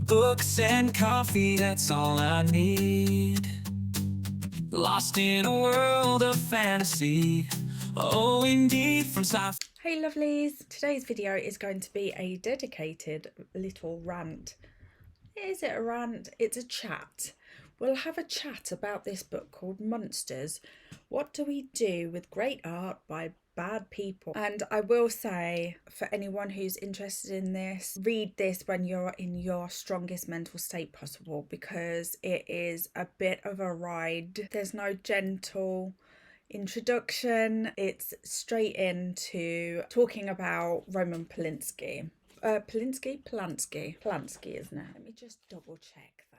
Books and coffee, that's all I need. Lost in a world of fantasy. Oh, indeed, from sci-fi. Hey lovelies, today's video is going to be a dedicated little rant. Is it a rant? It's a chat. We'll have a chat about this book called Monsters. What do we do with great art by bad people? And I will say, for anyone who's interested in this, read this when you're in your strongest mental state possible, because it is a bit of a ride. There's no gentle introduction. It's straight into talking about Roman Polanski. Polanski, isn't it? Let me just double check that.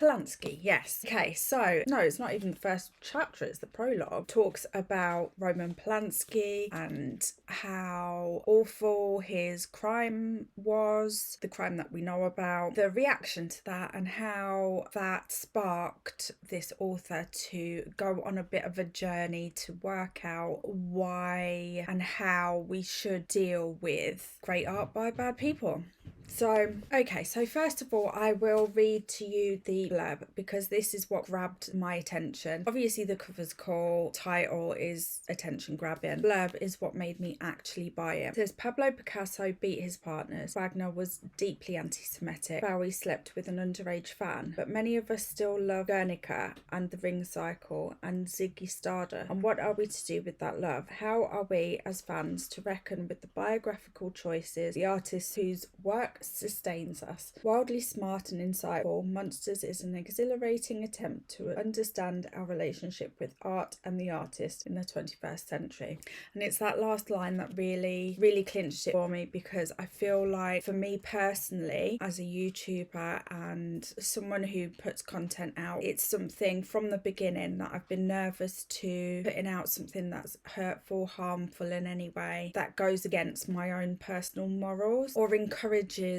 Polanski, yes. Okay, so no, it's not even the first chapter, it's the prologue. Talks about Roman Polanski and how awful his crime was, the crime that we know about, the reaction to that, and how that sparked this author to go on a bit of a journey to work out why and how we should deal with great art by bad people. So, okay, so first of all, I will read to you the blurb because this is what grabbed my attention. Obviously, the cover's cool, title is attention grabbing. Blurb is what made me actually buy it. It says, Pablo Picasso beat his partners. Wagner was deeply anti-Semitic. Bowie slept with an underage fan. But many of us still love Guernica and The Ring Cycle and Ziggy Stardust. And what are we to do with that love? How are we as fans to reckon with the biographical choices, the artists whose work sustains us? Wildly smart and insightful, Monsters is an exhilarating attempt to understand our relationship with art and the artist in the 21st century. And it's that last line that really clinched it for me, because I feel like, for me personally, as a YouTuber and someone who puts content out, it's something from the beginning that I've been nervous to putting out something that's hurtful, harmful in any way, that goes against my own personal morals or encourages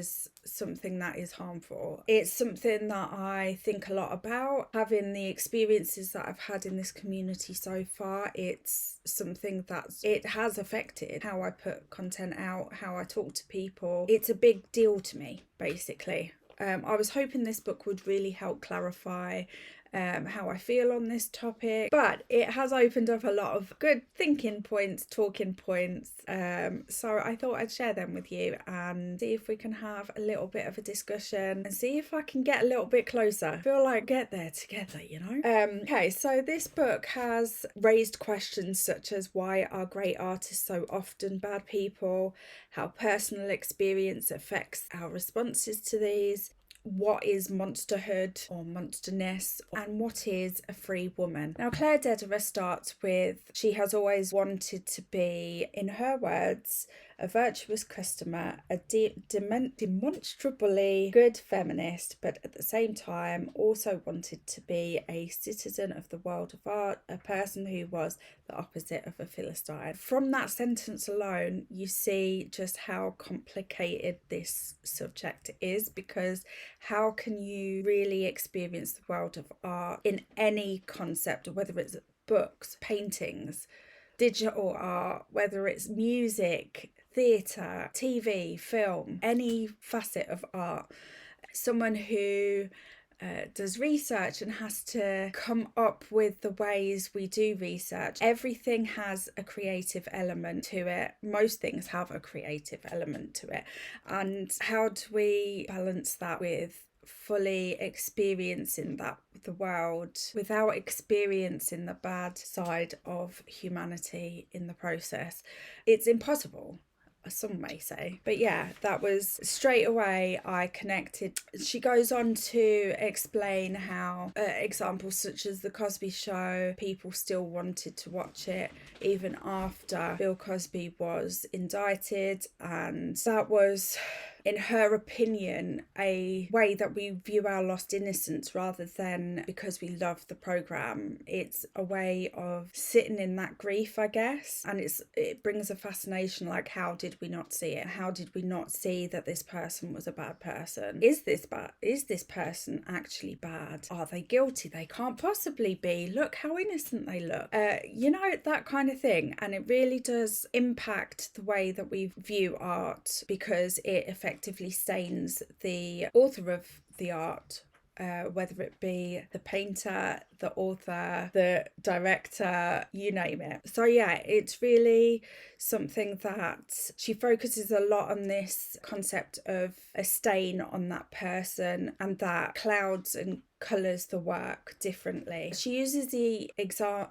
something that is harmful. It's something that I think a lot about. Having the experiences that I've had in this community so far, it's something that it has affected how I put content out, how I talk to people. It's a big deal to me, basically. I was hoping this book would really help clarify how I feel on this topic, but it has opened up a lot of good thinking points, talking points, so I thought I'd share them with you and see if we can have a little bit of a discussion and see if I can get a little bit closer. I feel like get there together, you know. Okay, so this book has raised questions such as, why are great artists so often bad people, how personal experience affects our responses to these, what is monsterhood or monsterness, and what is a free woman. Now, Claire Dedera starts with, she has always wanted to be, in her words, a virtuous customer, a demonstrably good feminist, but at the same time also wanted to be a citizen of the world of art, a person who was the opposite of a Philistine. From that sentence alone, you see just how complicated this subject is, because how can you really experience the world of art in any concept, whether it's books, paintings, digital art, whether it's music, theatre, TV, film, any facet of art? Someone who does research and has to come up with the ways we do research. Everything has a creative element to it. Most things have a creative element to it. And how do we balance that with fully experiencing the world without experiencing the bad side of humanity in the process? It's impossible, some may say. But yeah, that was straight away I connected. She goes on to explain how examples such as The Cosby Show, people still wanted to watch it even after Bill Cosby was indicted, and that was, in her opinion, a way that we view our lost innocence, rather than because we love the program. It's a way of sitting in that grief, I guess, and it brings a fascination, like, how did we not see it? How did we not see that this person was a bad person? Is this bad? Is this person actually bad? Are they guilty? They can't possibly be. Look how innocent they look. That kind of thing. And it really does impact the way that we view art, because it affects effectively stains the author of the art, whether it be the painter, the author, the director, you name it. So yeah, it's really something that she focuses a lot on, this concept of a stain on that person, and that clouds and colours the work differently. She uses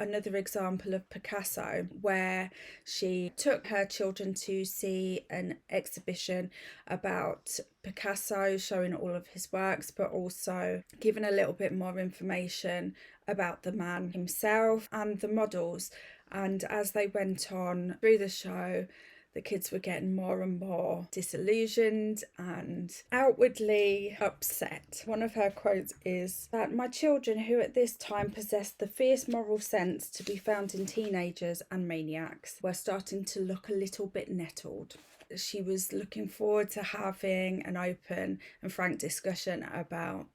another example of Picasso, where she took her children to see an exhibition about Picasso, showing all of his works, but also giving a little bit more information about the man himself and the models. And as they went on through the show, the kids were getting more and more disillusioned and outwardly upset. One of her quotes is that my children, who at this time possessed the fierce moral sense to be found in teenagers and maniacs, were starting to look a little bit nettled. She was looking forward to having an open and frank discussion about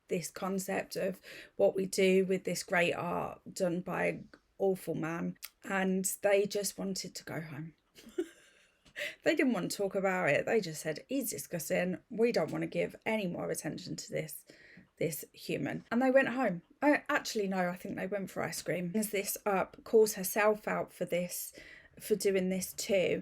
this concept of what we do with this great art done by an awful man, and they just wanted to go home. They didn't want to talk about it. They just said, he's disgusting. We don't want to give any more attention to this human. And they went home. I think they went for ice cream. As this calls herself out for doing this too.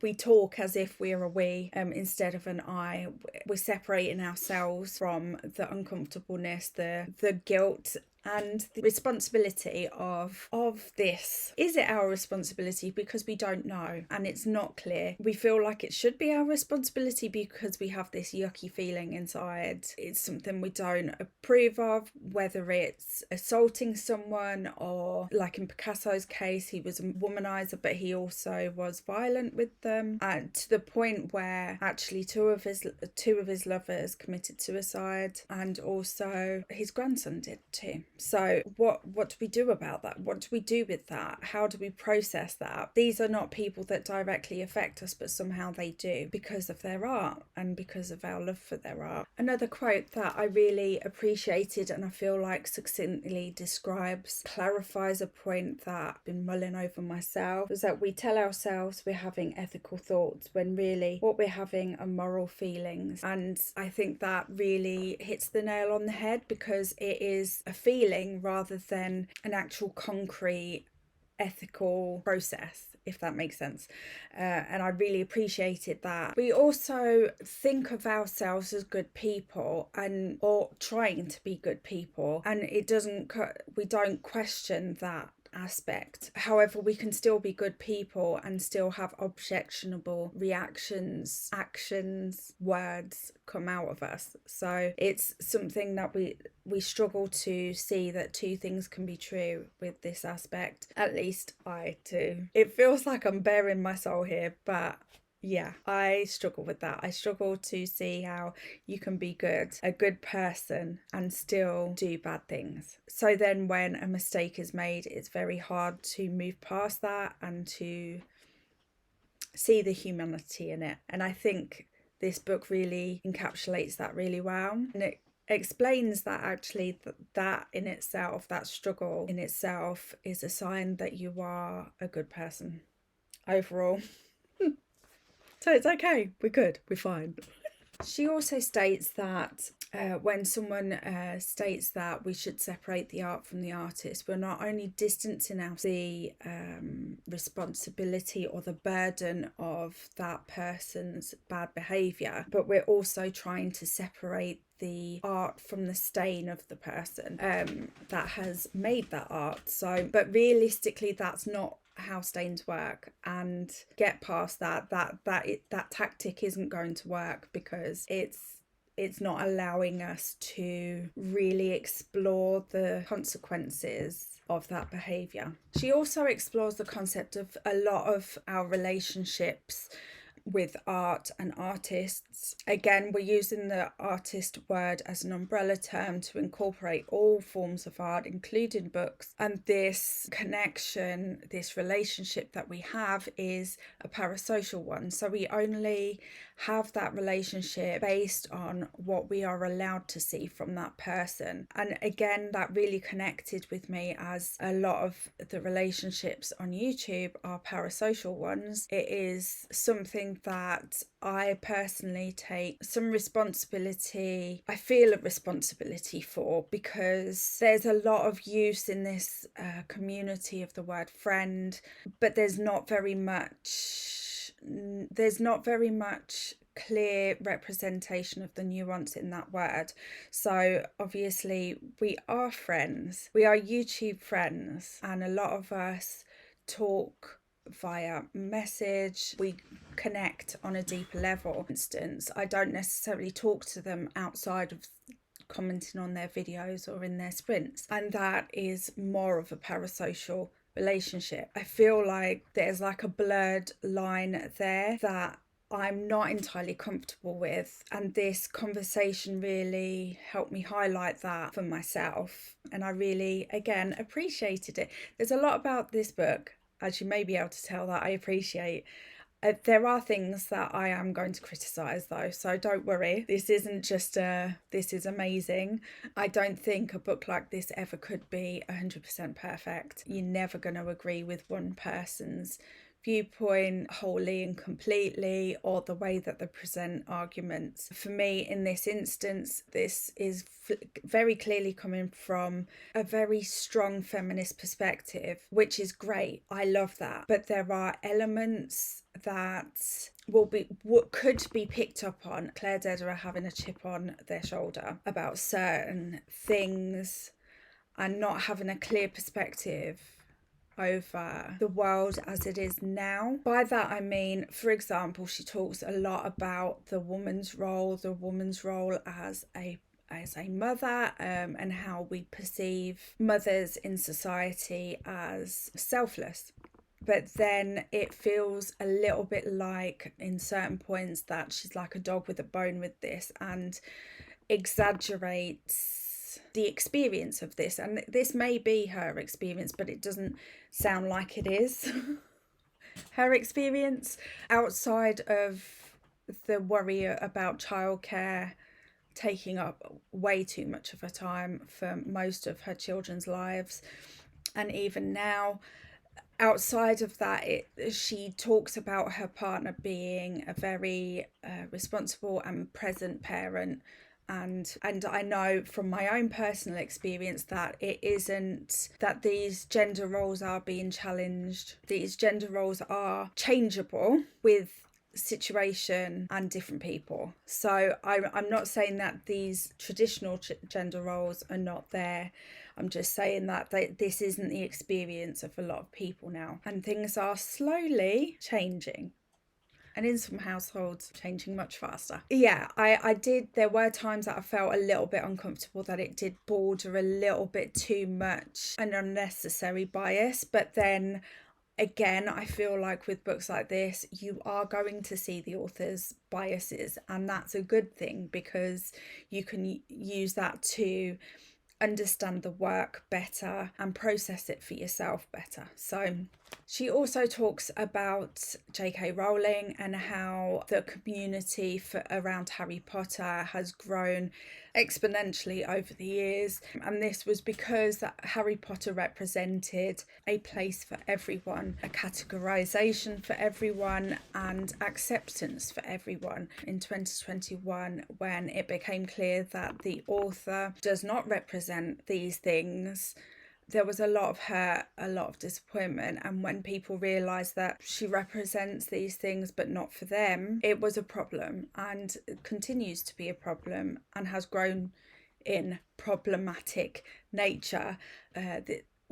We talk as if we're a we instead of an I. We're separating ourselves from the uncomfortableness, the guilt, and the responsibility of this. Is it our responsibility? Because we don't know, and it's not clear. We feel like it should be our responsibility because we have this yucky feeling inside. It's something we don't approve of, whether it's assaulting someone, or like in Picasso's case, he was a womanizer, but he also was violent with them, and to the point where actually two of his lovers committed suicide, and also his grandson did too. So what do we do about that? What do we do with that? How do we process that? These are not people that directly affect us, but somehow they do because of their art and because of our love for their art. Another quote that I really appreciated, and I feel like succinctly clarifies a point that I've been mulling over myself, was that we tell ourselves we're having ethical thoughts when really what we're having are moral feelings. And I think that really hits the nail on the head, because it is a feeling rather than an actual concrete ethical process, if that makes sense. And I really appreciated that. We also think of ourselves as good people, or trying to be good people, and we don't question that aspect. However, we can still be good people and still have objectionable reactions, actions, words come out of us. So it's something that we struggle to see, that two things can be true with this aspect. At least I do. It feels like I'm bearing my soul here, but yeah, I struggle with that. I struggle to see how you can be a good person, and still do bad things. So then when a mistake is made, it's very hard to move past that and to see the humanity in it. And I think this book really encapsulates that really well. And it explains that actually that in itself, that struggle in itself, is a sign that you are a good person overall. So it's okay, we're good, we're fine. She also states that when someone states that we should separate the art from the artist, we're not only distancing the responsibility or the burden of that person's bad behaviour, but we're also trying to separate the art from the stain of the person that has made that art. So, but realistically, that's not how stains work, and get past that tactic isn't going to work, because it's not allowing us to really explore the consequences of that behaviour. She also explores the concept of a lot of our relationships with art and artists. Again, we're using the artist word as an umbrella term to incorporate all forms of art, including books. And this connection, this relationship that we have, is a parasocial one. So we only have that relationship based on what we are allowed to see from that person. And again, that really connected with me, as a lot of the relationships on YouTube are parasocial ones. It is something something that I personally take some responsibility. I feel a responsibility for, because there's a lot of use in this community of the word friend, but there's not very much clear representation of the nuance in that word. So obviously we are friends, we are YouTube friends, and a lot of us talk via message, we connect on a deeper level. For instance, I don't necessarily talk to them outside of commenting on their videos or in their sprints, and that is more of a parasocial relationship. I feel like there's like a blurred line there that I'm not entirely comfortable with, and this conversation really helped me highlight that for myself, and I really, again, appreciated it. There's a lot about this book, as you may be able to tell, that I appreciate. There are things that I am going to criticise though, so don't worry. This isn't just this is amazing. I don't think a book like this ever could be 100% perfect. You're never going to agree with one person's viewpoint wholly and completely, or the way that they present arguments. For me, in this instance, this is very clearly coming from a very strong feminist perspective, which is great. I love that. But there are elements that could be picked up on. Claire Dead are having a chip on their shoulder about certain things and not having a clear perspective over the world as it is now. By that I mean, for example, she talks a lot about the woman's role as a mother, and how we perceive mothers in society as selfless. But then it feels a little bit like, in certain points, that she's like a dog with a bone with this, and exaggerates the experience of this. And this may be her experience, but it doesn't sound like it is her experience. Outside of the worry about childcare taking up way too much of her time for most of her children's lives, and even now, outside of that, she talks about her partner being a very responsible and present parent, and I know from my own personal experience that it isn't, that these gender roles are being challenged. These gender roles are changeable with situation and different people. So I'm not saying that these traditional gender roles are not there. I'm just saying that this isn't the experience of a lot of people now, and things are slowly changing, and in some households changing much faster. Yeah, I did, there were times that I felt a little bit uncomfortable, that it did border a little bit too much an unnecessary bias. But then again, I feel like with books like this, you are going to see the author's biases, and that's a good thing, because you can use that to understand the work better and process it for yourself better. So she also talks about J.K. Rowling and how the community around Harry Potter has grown exponentially over the years, and this was because that Harry Potter represented a place for everyone, a categorization for everyone, and acceptance for everyone. In 2021, when it became clear that the author does not represent these things, there was a lot of hurt, a lot of disappointment, and when people realised that she represents these things but not for them, it was a problem, and continues to be a problem, and has grown in problematic nature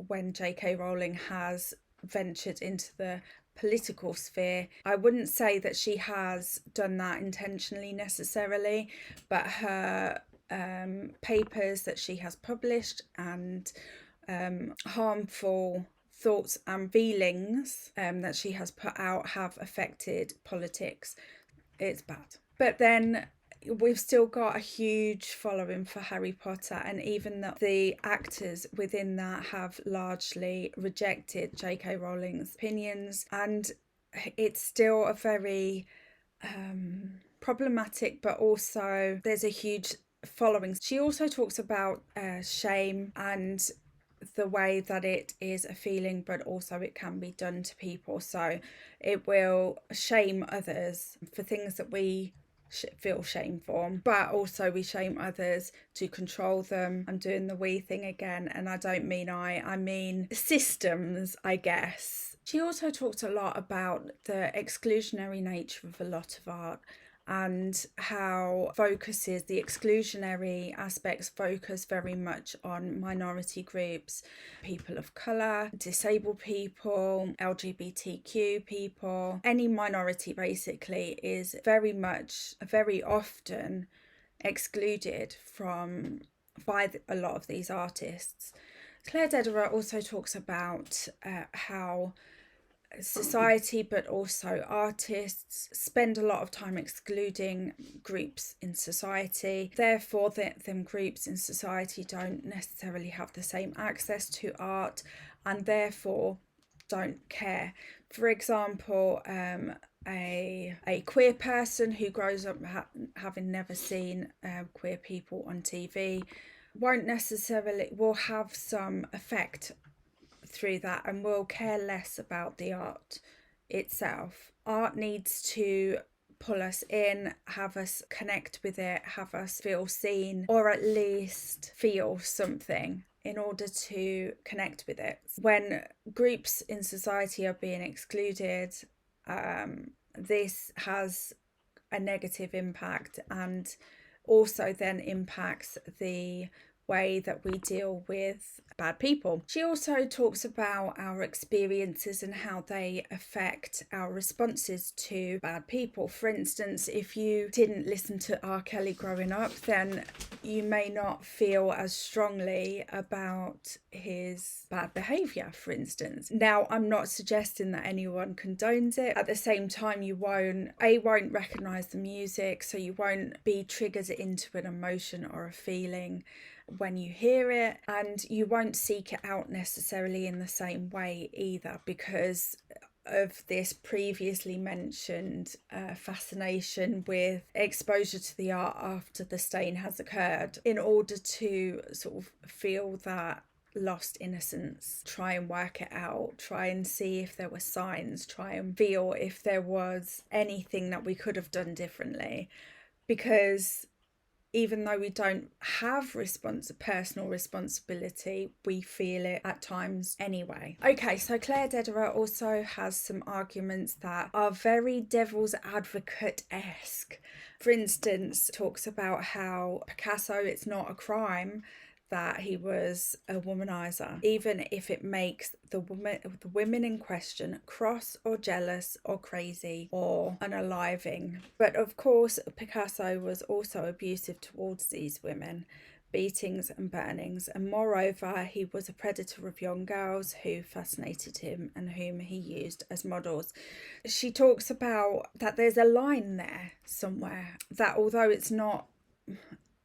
when J.K. Rowling has ventured into the political sphere. I wouldn't say that she has done that intentionally necessarily, but her papers that she has published and harmful thoughts and feelings that she has put out have affected politics. It's bad. But then we've still got a huge following for Harry Potter, and even though the actors within that have largely rejected J.K. Rowling's opinions, and it's still a very problematic, but also there's a huge following. She also talks about shame and the way that it is a feeling, but also it can be done to people. So it will shame others for things that we feel shame for, but also we shame others to control them. I'm doing the we thing again, and I don't mean I mean systems, I guess. She also talked a lot about the exclusionary nature of a lot of art, and how the exclusionary aspects focus very much on minority groups, people of colour, disabled people, LGBTQ people. Any minority basically is very often excluded by a lot of these artists. Claire Dederer also talks about how society, but also artists, spend a lot of time excluding groups in society. Therefore, them groups in society don't necessarily have the same access to art, and therefore don't care. For example, a queer person who grows up having never seen queer people on TV will have some effect through that, and will care less about the art itself. Art needs to pull us in, have us connect with it, have us feel seen, or at least feel something in order to connect with it. When groups in society are being excluded, this has a negative impact, and also then impacts the way that we deal with bad people. She also talks about our experiences and how they affect our responses to bad people. For instance, if you didn't listen to R. Kelly growing up, then you may not feel as strongly about his bad behaviour, for instance. Now, I'm not suggesting that anyone condones it. At the same time, you won't recognise the music, so you won't be triggered into an emotion or a feeling when you hear it, and you won't seek it out necessarily in the same way either, because of this previously mentioned fascination with exposure to the art after the stain has occurred, in order to sort of feel that lost innocence, try and work it out, try and see if there were signs, try and feel if there was anything that we could have done differently, because even though we don't have personal responsibility, we feel it at times anyway. Okay, so Claire Dederer also has some arguments that are very devil's advocate-esque. For instance, talks about how Picasso, it's not a crime that he was a womanizer, even if it makes the women in question cross or jealous or crazy or unaliving. But of course, Picasso was also abusive towards these women, beatings and burnings, and moreover, he was a predator of young girls who fascinated him and whom he used as models. She talks about that there's a line there somewhere, that although it's not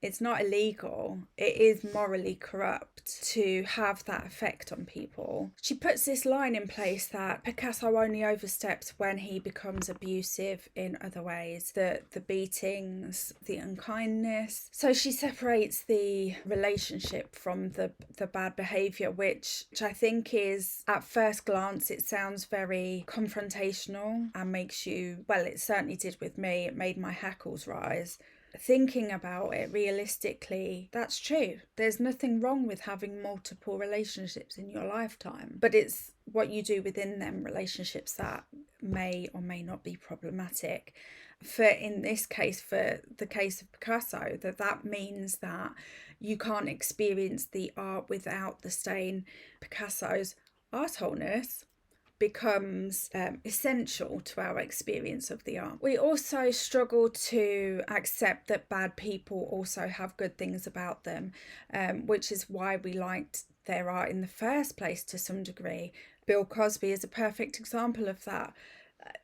illegal, it is morally corrupt to have that effect on people. She puts this line in place that Picasso only oversteps when he becomes abusive in other ways, the beatings, the unkindness. So she separates the relationship from the bad behaviour, which I think is, at first glance, it sounds very confrontational and makes you, well, it certainly did with me, it made my hackles rise. Thinking about it realistically, that's true. There's nothing wrong with having multiple relationships in your lifetime, but it's what you do within them relationships that may or may not be problematic. In this case, for the case of Picasso, that means that you can't experience the art without the stain. Picasso's arseholeness becomes essential to our experience of the art. We also struggle to accept that bad people also have good things about them, which is why we liked their art in the first place to some degree. Bill Cosby is a perfect example of that.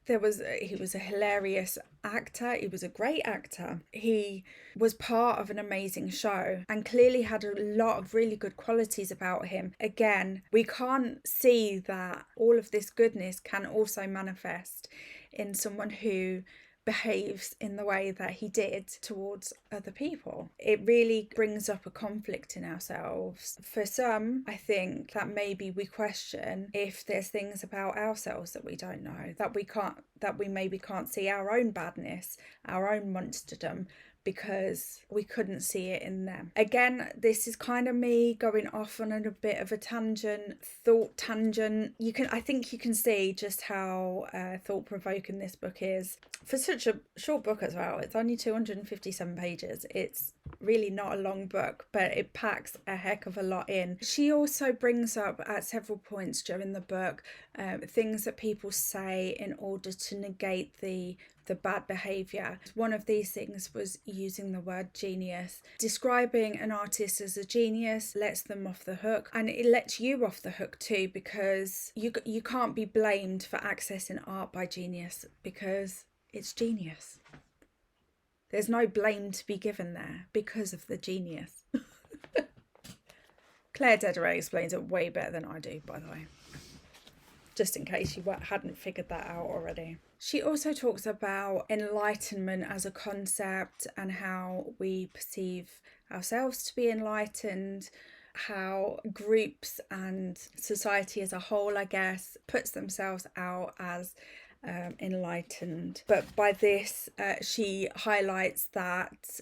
He was a hilarious actor. He was a great actor. He was part of an amazing show and clearly had a lot of really good qualities about him. Again, we can't see that all of this goodness can also manifest in someone who behaves in the way that he did towards other people. It really brings up a conflict in ourselves. For some, I think that maybe we question if there's things about ourselves that we don't know, that we maybe can't see our own badness, our own monsterdom, because we couldn't see it in them. Again, this is kind of me going off on a bit of a thought tangent. I think you can see just how thought-provoking this book is. For such a short book as well, it's only 257 pages. It's really not a long book, but it packs a heck of a lot in. She also brings up at several points during the book things that people say in order to negate the bad behaviour. One of these things was using the word genius. Describing an artist as a genius lets them off the hook, and it lets you off the hook too, because you can't be blamed for accessing art by genius, because it's genius. There's no blame to be given there because of the genius. Claire Dederet explains it way better than I do, by the way, just in case you hadn't figured that out already. She also talks about enlightenment as a concept and how we perceive ourselves to be enlightened, how groups and society as a whole, I guess, puts themselves out as enlightened. But by this, she highlights that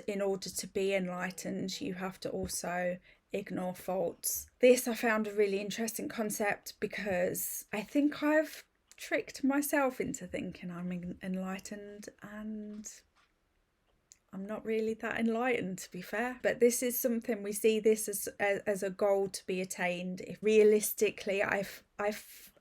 in order to be enlightened, you have to also ignore faults. This I found a really interesting concept, because I think I've tricked myself into thinking I'm enlightened, and I'm not really that enlightened, to be fair. But this is something, we see this as a goal to be attained. If realistically, I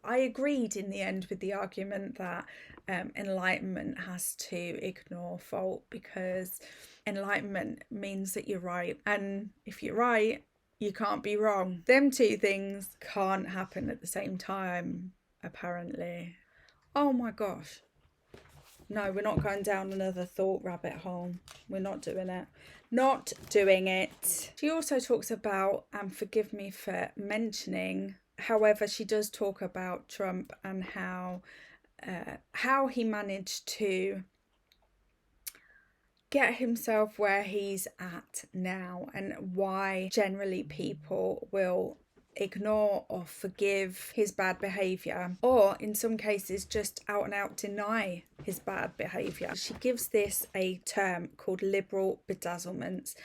agreed in the end with the argument that enlightenment has to ignore fault, because enlightenment means that you're right, and if you're right, you can't be wrong. Them two things can't happen at the same time, apparently. Oh my gosh. No, we're not going down another thought rabbit hole. We're not doing it. Not doing it. She also talks about, and forgive me for mentioning, however, she does talk about Trump and how he managed to get himself where he's at now, and why generally people will ignore or forgive his bad behaviour, or in some cases just out and out deny his bad behaviour. She gives this a term called liberal bedazzlement.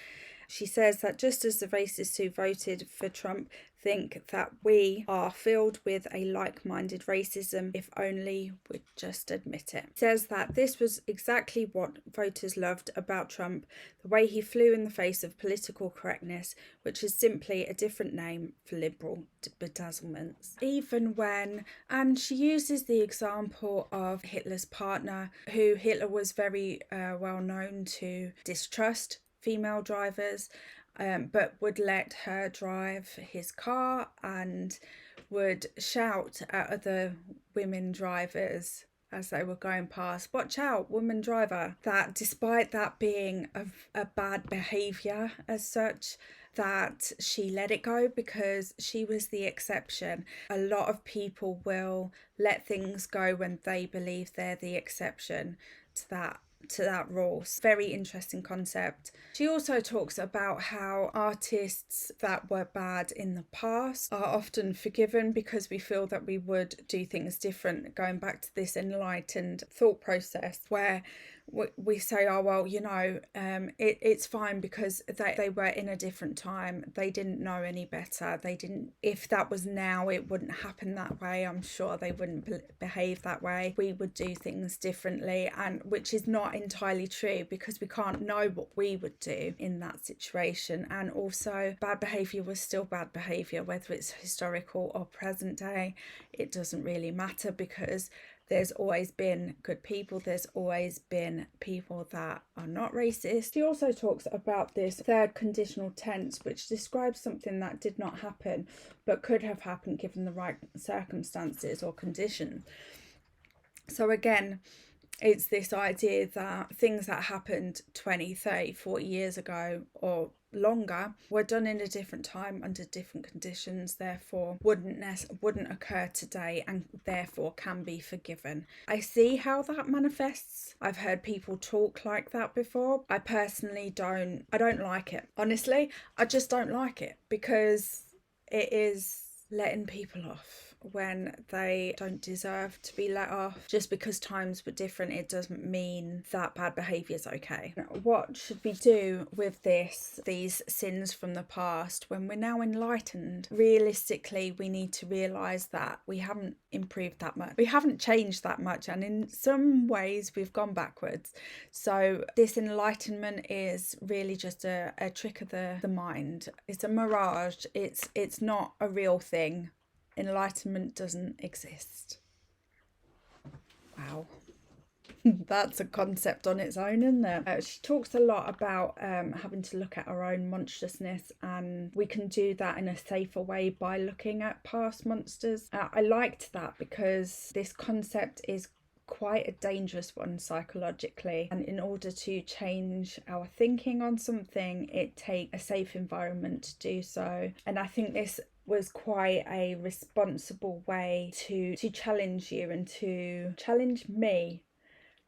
She says that just as the racists who voted for Trump think that we are filled with a like-minded racism if only we'd just admit it. Says that this was exactly what voters loved about Trump, the way he flew in the face of political correctness, which is simply a different name for liberal bedazzlement. Even when, and she uses the example of Hitler's partner, who Hitler was very well known to distrust female drivers, but would let her drive his car and would shout at other women drivers as they were going past, "Watch out, woman driver." That despite that being a bad behaviour as such, that she let it go because she was the exception. A lot of people will let things go when they believe they're the exception to that rule. Very interesting concept. She also talks about how artists that were bad in the past are often forgiven because we feel that we would do things different, going back to this enlightened thought process where we say, oh well, you know, it's fine because they were in a different time, they didn't know any better, if that was now, it wouldn't happen that way, I'm sure they wouldn't behave that way, we would do things differently, and which is not entirely true because we can't know what we would do in that situation. And also, bad behaviour was still bad behaviour, whether it's historical or present day, it doesn't really matter, because there's always been good people, there's always been people that are not racist. She also talks about this third conditional tense, which describes something that did not happen but could have happened given the right circumstances or conditions. So again, It's this idea that things that happened 20, 30, 40 years ago or longer were done in a different time under different conditions, therefore wouldn't occur today and therefore can be forgiven. I see how that manifests. I've heard people talk like that before. I personally I don't like it. Honestly, I just don't like it, because it is letting people off when they don't deserve to be let off. Just because times were different, it doesn't mean that bad behaviour is okay. What should we do with these sins from the past when we're now enlightened? Realistically, we need to realise that we haven't improved that much. We haven't changed that much, and in some ways we've gone backwards. So this enlightenment is really just a trick of the mind. It's a mirage. It's not a real thing. Enlightenment doesn't exist. Wow. That's a concept on its own, isn't it? She talks a lot about having to look at our own monstrousness, and we can do that in a safer way by looking at past monsters. I liked that because this concept is quite a dangerous one psychologically, and in order to change our thinking on something, it takes a safe environment to do so. And I think this was quite a responsible way to challenge you and to challenge me.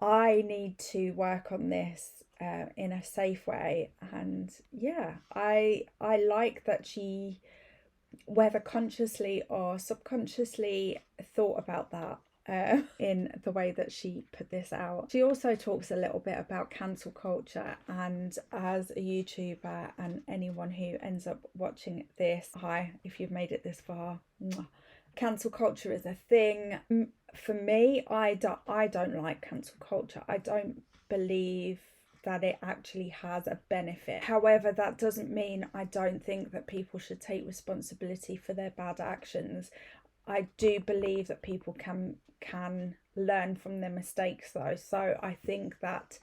I need to work on this in a safe way, and yeah, I like that she, whether consciously or subconsciously, thought about that in the way that she put this out. She also talks a little bit about cancel culture, and as a YouTuber and anyone who ends up watching this, hi, if you've made it this far, cancel culture is a thing. For me, I don't like cancel culture. I don't believe that it actually has a benefit. However, that doesn't mean I don't think that people should take responsibility for their bad actions. I do believe that people can learn from their mistakes though. So I think that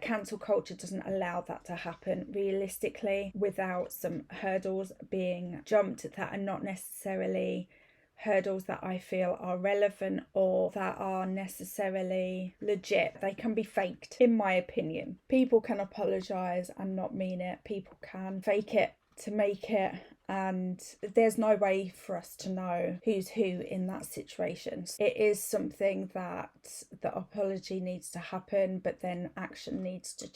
cancel culture doesn't allow that to happen realistically without some hurdles being jumped that are not necessarily hurdles that I feel are relevant or that are necessarily legit. They can be faked, in my opinion. People can apologise and not mean it. People can fake it to make it, and there's no way for us to know who's who in that situation. It is something that the apology needs to happen, but then action needs to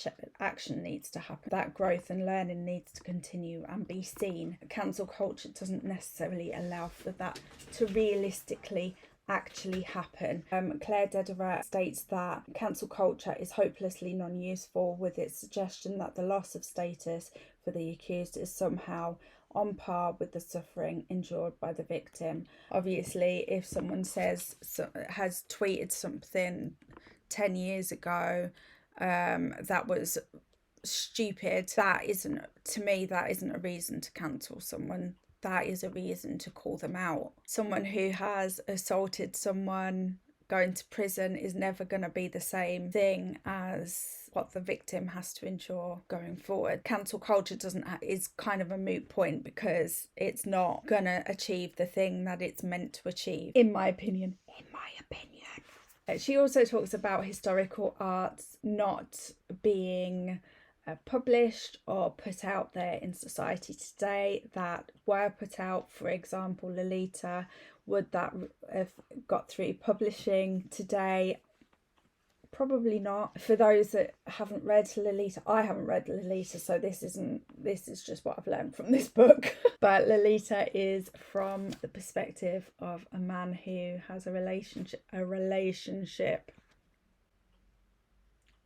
happen. That growth and learning needs to continue and be seen. Cancel culture doesn't necessarily allow for that to realistically actually happen. Claire Dederer states that cancel culture is hopelessly non-useful, with its suggestion that the loss of status for the accused is somehow on par with the suffering endured by the victim. Obviously, if someone has tweeted something 10 years ago that was stupid, that isn't a reason to cancel someone. That is a reason to call them out. Someone who has assaulted someone going to prison is never going to be the same thing as what the victim has to endure going forward. Cancel culture is kind of a moot point because it's not going to achieve the thing that it's meant to achieve, in my opinion. She also talks about historical arts not being published or put out there in society today that were put out. For example, Lolita, would that have got through publishing today? Probably not. For those that haven't read Lolita, I haven't read Lolita, so this is just what I've learned from this book. But Lolita is from the perspective of a man who has a relationship.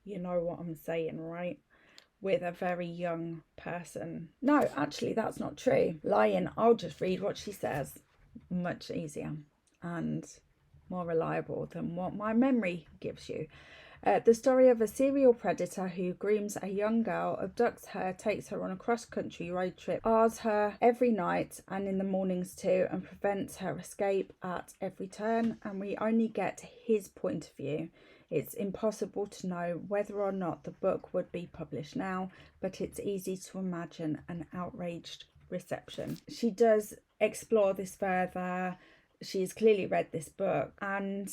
You know what I'm saying, right? With a very young person. No, actually, that's not true. Lying. I'll just read what she says. Much easier and more reliable than what my memory gives you. The story of a serial predator who grooms a young girl, abducts her, takes her on a cross-country road trip, bars her every night and in the mornings too, and prevents her escape at every turn, and we only get his point of view. It's impossible to know whether or not the book would be published now, but it's easy to imagine an outraged reception. She does explore this further. She's clearly read this book, and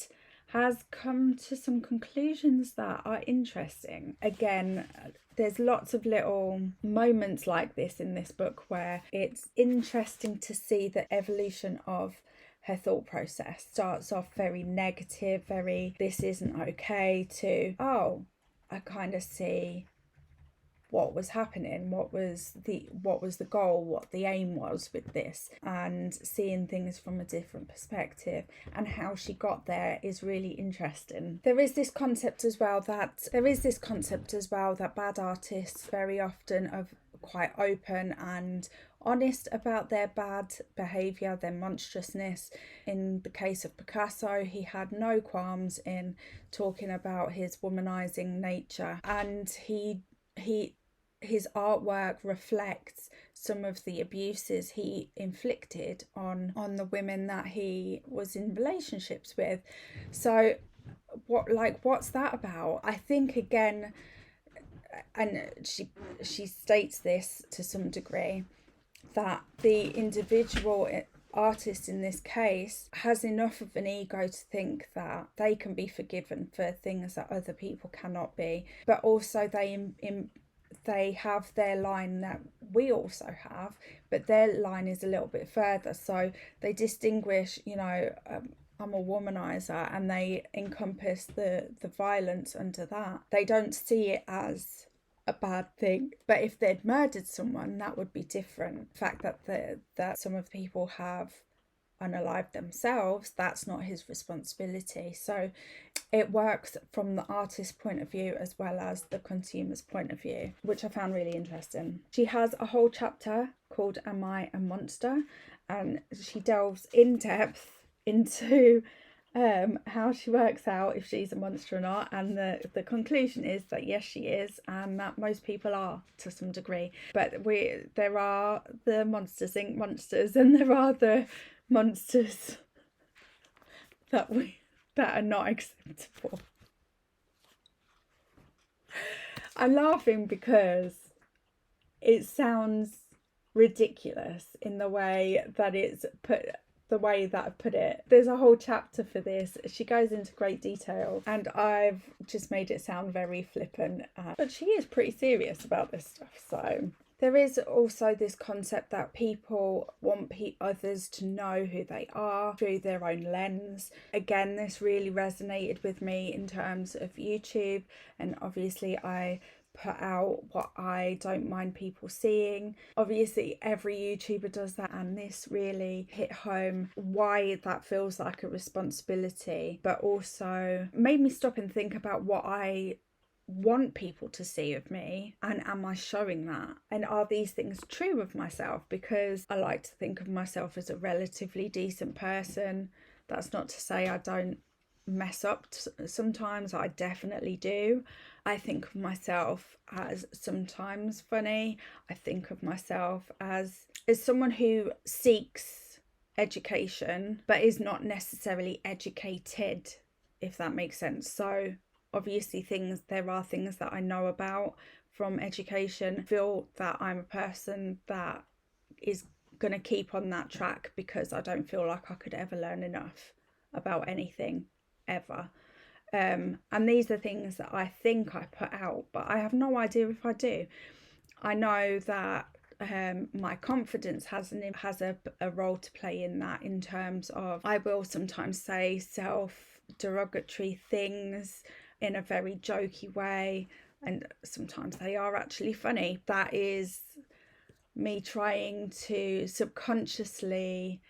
has come to some conclusions that are interesting. Again, there's lots of little moments like this in this book where it's interesting to see the evolution of her thought process. Starts off very negative, very this isn't okay, to oh, I kind of see what was happening, what was the goal, what the aim was with this, and seeing things from a different perspective, and how she got there is really interesting. There is this concept as well that bad artists very often are quite open and honest about their bad behavior, their monstrousness. In the case of Picasso, he had no qualms in talking about his womanizing nature, and his artwork reflects some of the abuses he inflicted on the women that he was in relationships with. So what's that about? I think, again, and she states this to some degree, that the individual artist in this case has enough of an ego to think that they can be forgiven for things that other people cannot be, but also they have their line that we also have, but their line is a little bit further. So they distinguish, I'm a womanizer, and they encompass the violence under that. They don't see it as a bad thing. But if they'd murdered someone, that would be different. The fact that some of the people have unalived themselves, that's not his responsibility. So it works from the artist's point of view as well as the consumer's point of view, which I found really interesting. She has a whole chapter called Am I a Monster? And she delves in depth into how she works out if she's a monster or not, and the conclusion is that yes, she is, and that most people are to some degree. But there are the Monsters Inc. monsters, and there are the monsters that are not acceptable. I'm laughing because it sounds ridiculous in the way that it's put. The way that I've put it, there's a whole chapter for this. She goes into great detail, and I've just made it sound very flippant, but she is pretty serious about this stuff. So there is also this concept that people want others to know who they are through their own lens. Again, this really resonated with me in terms of YouTube, and obviously I put out what I don't mind people seeing. Obviously every YouTuber does that, and this really hit home why that feels like a responsibility, but also made me stop and think about what I want people to see of me, and am I showing that, and are these things true of myself? Because I like to think of myself as a relatively decent person. That's not to say I don't mess up sometimes. I definitely do. I think of myself as sometimes funny. I think of myself as someone who seeks education but is not necessarily educated, if that makes sense. So obviously there are things that I know about from education. I feel that I'm a person that is going to keep on that track because I don't feel like I could ever learn enough about anything ever. And these are things that I think I put out, but I have no idea if I do. I know that my confidence has a role to play in that, in terms of I will sometimes say self-derogatory things in a very jokey way, and sometimes they are actually funny. That is me trying to subconsciously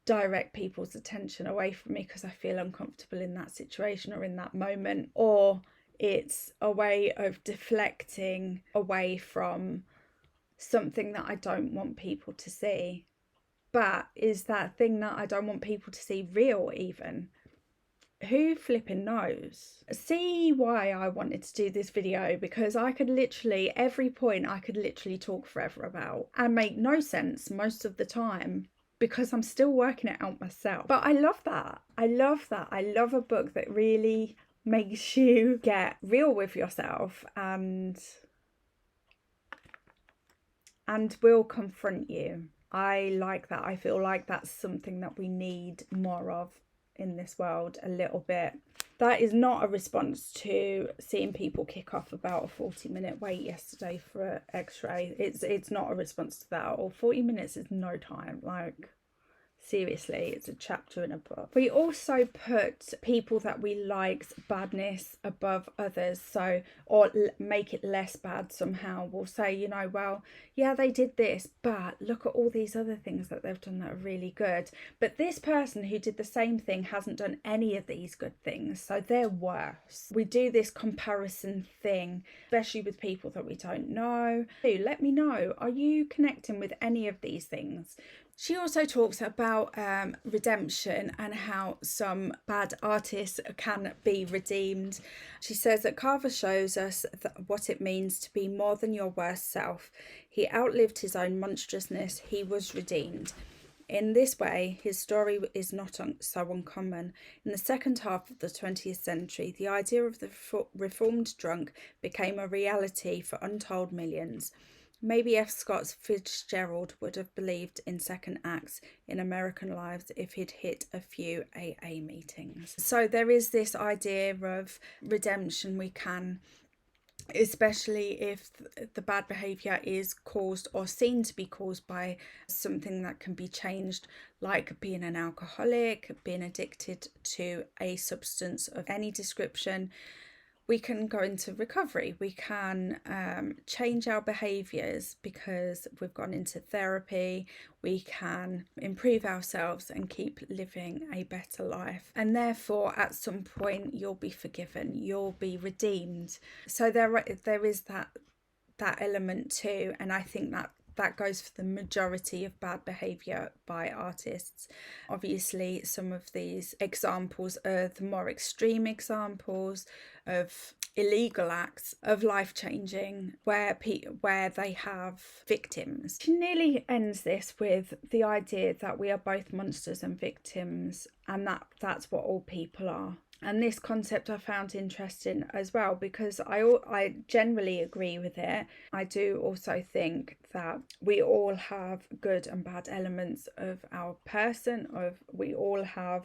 direct people's attention away from me because I feel uncomfortable in that situation or in that moment, or it's a way of deflecting away from something that I don't want people to see. But is that thing that I don't want people to see real even? Who flipping knows? See why I wanted to do this video, because I could literally, every point I could literally talk forever about and make no sense most of the time, because I'm still working it out myself. But I love that. I love a book that really makes you get real with yourself and will confront you. I like that. I feel like that's something that we need more of in this world a little bit. That is not a response to seeing people kick off about a 40-minute wait yesterday for an x-ray. It's not a response to that. Or 40 minutes is no time. Like, seriously, it's a chapter in a book. We also put people that we like's badness above others, so, or make it less bad somehow. We'll say, you know, well, yeah, they did this, but look at all these other things that they've done that are really good. But this person who did the same thing hasn't done any of these good things, so they're worse. We do this comparison thing, especially with people that we don't know. Let me know, are you connecting with any of these things? She also talks about redemption and how some bad artists can be redeemed. She says that Carver shows us what it means to be more than your worst self. He outlived his own monstrousness. He was redeemed. In this way, his story is not so uncommon. In the second half of the 20th century, the idea of the reformed drunk became a reality for untold millions. Maybe F. Scott Fitzgerald would have believed in second acts in American lives if he'd hit a few AA meetings. So there is this idea of redemption. We can, especially if the bad behaviour is caused or seen to be caused by something that can be changed, like being an alcoholic, being addicted to a substance of any description. We can go into recovery. We can change our behaviours because we've gone into therapy. We can improve ourselves and keep living a better life. And therefore, at some point, you'll be forgiven. You'll be redeemed. So there is that element too. And I think that goes for the majority of bad behaviour by artists. Obviously, some of these examples are the more extreme examples of illegal acts of life-changing where they have victims. She nearly ends this with the idea that we are both monsters and victims, and that's what all people are. And this concept I found interesting as well, because I generally agree with it. I do also think that we all have good and bad elements of our person, we all have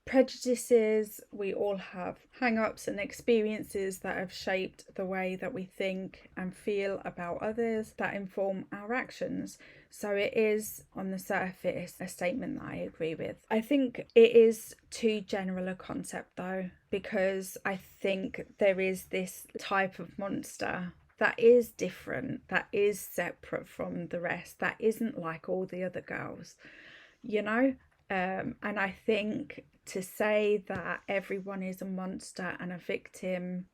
prejudices, we all have hang-ups and experiences that have shaped the way that we think and feel about others, that inform our actions. So it is, on the surface, a statement that I agree with. I think it is too general a concept though, because I think there is this type of monster that is different, that is separate from the rest, that isn't like all the other girls, you know? And I think to say that everyone is a monster and a victim,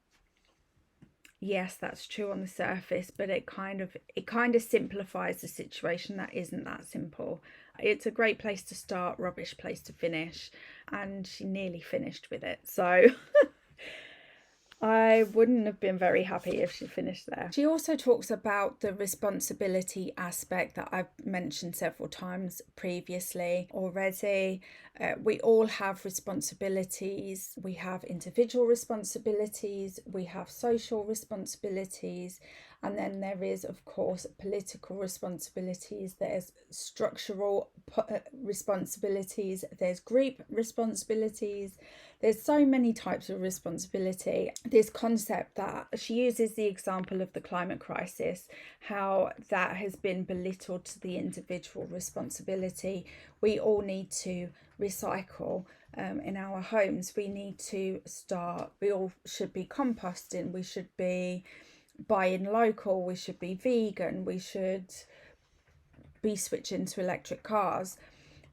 yes, that's true on the surface, but it kind of simplifies the situation that isn't that simple. It's a great place to start, rubbish place to finish, and she nearly finished with it, so I wouldn't have been very happy if she finished there. She also talks about the responsibility aspect that I've mentioned several times previously already. We all have responsibilities. We have individual responsibilities. We have social responsibilities. And then there is, of course, political responsibilities. There's structural responsibilities. There's group responsibilities. There's so many types of responsibility. This concept that she uses the example of the climate crisis, how that has been belittled to the individual responsibility. We all need to recycle in our homes. We need to we all should be composting. We should be buying local. We should be vegan. We should be switching to electric cars.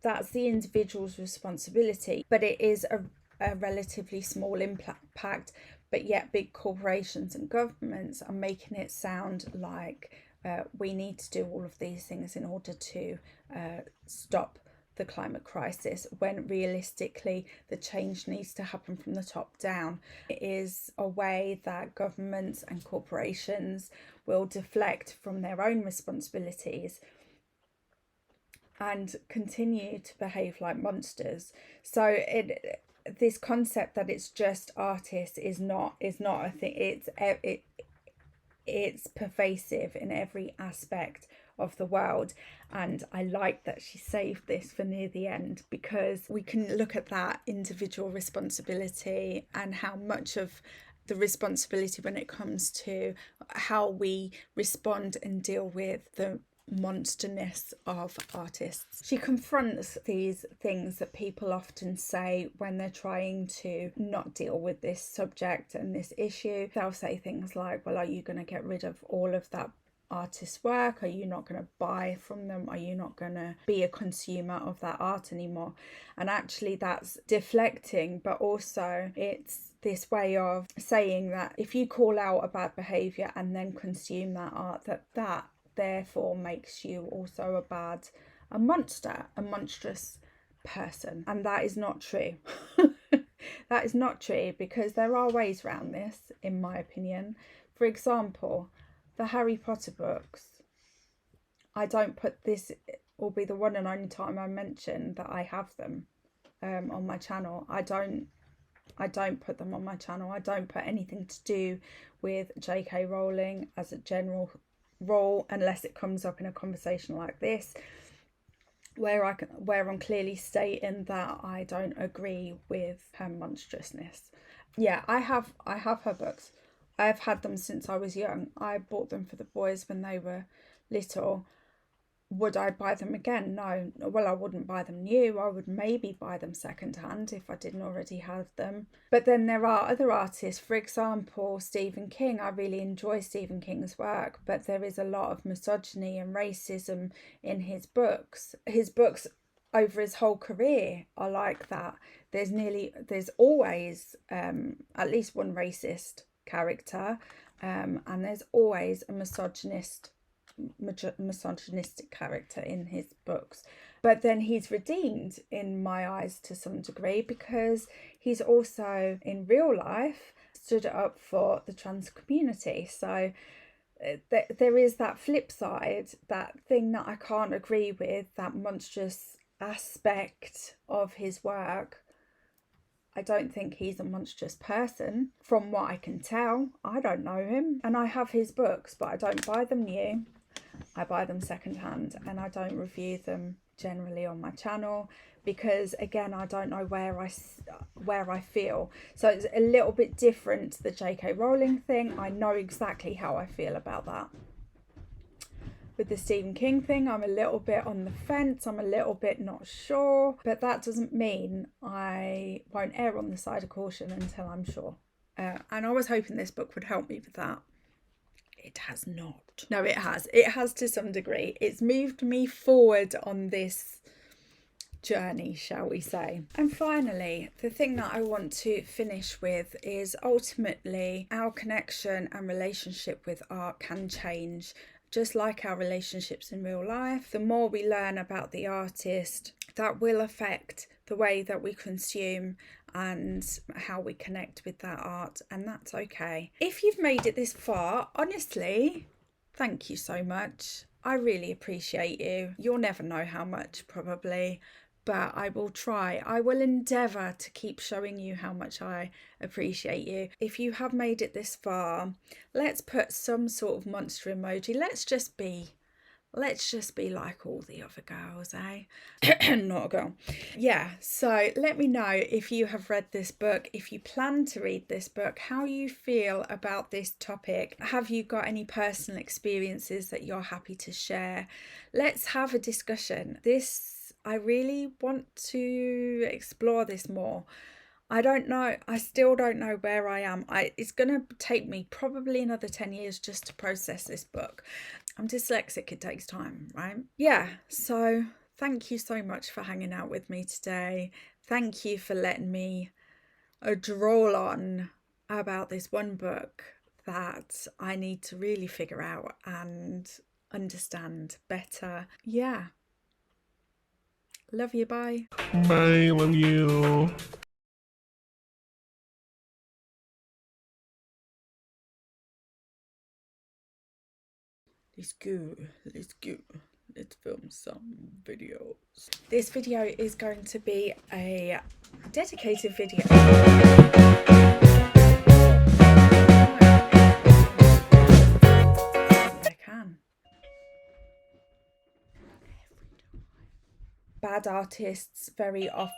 That's the individual's responsibility, but it is a relatively small impact, but yet big corporations and governments are making it sound like we need to do all of these things in order to stop the climate crisis, when realistically the change needs to happen from the top down. It is a way that governments and corporations will deflect from their own responsibilities and continue to behave like monsters. So this concept that it's just artists is not a thing. it's pervasive in every aspect of the world. And I like that she saved this for near the end, because we can look at that individual responsibility and how much of the responsibility when it comes to how we respond and deal with the monsterness of artists. She confronts these things that people often say when they're trying to not deal with this subject and this issue. They'll say things like, well, are you going to get rid of all of that artist's work? Are you not going to buy from them? Are you not going to be a consumer of that art anymore? And actually that's deflecting, but also it's this way of saying that if you call out a bad behaviour and then consume that art, that therefore makes you also a monstrous person. And that is not true. That is not true, because there are ways around this, in my opinion. For example, the Harry Potter books, I don't put, this will be the one and only time I mention that I have them on my channel. I don't put them on my channel. I don't put anything to do with J.K. Rowling as a general role, unless it comes up in a conversation like this, where I'm clearly stating that I don't agree with her monstrousness. Yeah, I have her books. I've had them since I was young. I bought them for the boys when they were little. Would I buy them again? No. Well, I wouldn't buy them new. I would maybe buy them secondhand if I didn't already have them. But then there are other artists. For example, Stephen King. I really enjoy Stephen King's work, but there is a lot of misogyny and racism in his books. His books over his whole career are like that. There's always at least one racist character, and there's always a misogynistic character in his books. But then he's redeemed in my eyes to some degree, because he's also in real life stood up for the trans community. So there is that flip side, that thing that I can't agree with, that monstrous aspect of his work. I don't think he's a monstrous person from what I can tell. I don't know him, and I have his books, but I don't buy them new. I buy them secondhand, and I don't review them generally on my channel, because again, I don't know where I feel. So it's a little bit different to the J.K. Rowling thing. I know exactly how I feel about that. With the Stephen King thing, I'm a little bit on the fence. I'm a little bit not sure, but that doesn't mean I won't err on the side of caution until I'm sure. And I was hoping this book would help me with that. It has not. No, it has. It has to some degree. It's moved me forward on this journey, shall we say. And finally, the thing that I want to finish with is ultimately our connection and relationship with art can change. Just like our relationships in real life, the more we learn about the artist, that will affect the way that we consume and how we connect with that art, and that's okay. If you've made it this far, honestly, thank you so much. I really appreciate you. You'll never know how much, probably, but I will try. I will endeavour to keep showing you how much I appreciate you. If you have made it this far, let's put some sort of monster emoji. Let's just be like all the other girls, eh? Not a girl. Yeah, so let me know if you have read this book, if you plan to read this book, how you feel about this topic. Have you got any personal experiences that you're happy to share? Let's have a discussion. I really want to explore this more. I don't know. I still don't know where I am. It's going to take me probably another 10 years just to process this book. I'm dyslexic. It takes time, right? Yeah. So thank you so much for hanging out with me today. Thank you for letting me droll on about this one book that I need to really figure out and understand better. Yeah. Love you. Bye. Bye. Love you. Let's go. Let's film some videos. This video is going to be a dedicated video. bad artists very often.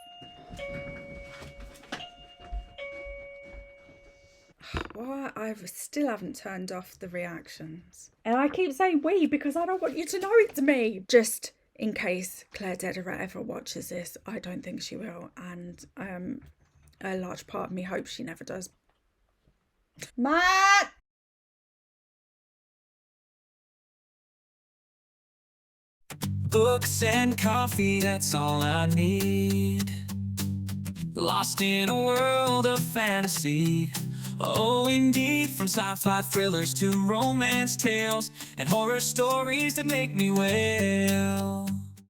What? I still haven't turned off the reactions. And I keep saying we because I don't want you to know it's me. Just in case Claire Dedera ever watches this, I don't think she will. And a large part of me hopes she never does. Matt! Books and coffee, that's all I need. Lost in a world of fantasy. Oh, indeed, from sci-fi thrillers to romance tales and horror stories that make me wet.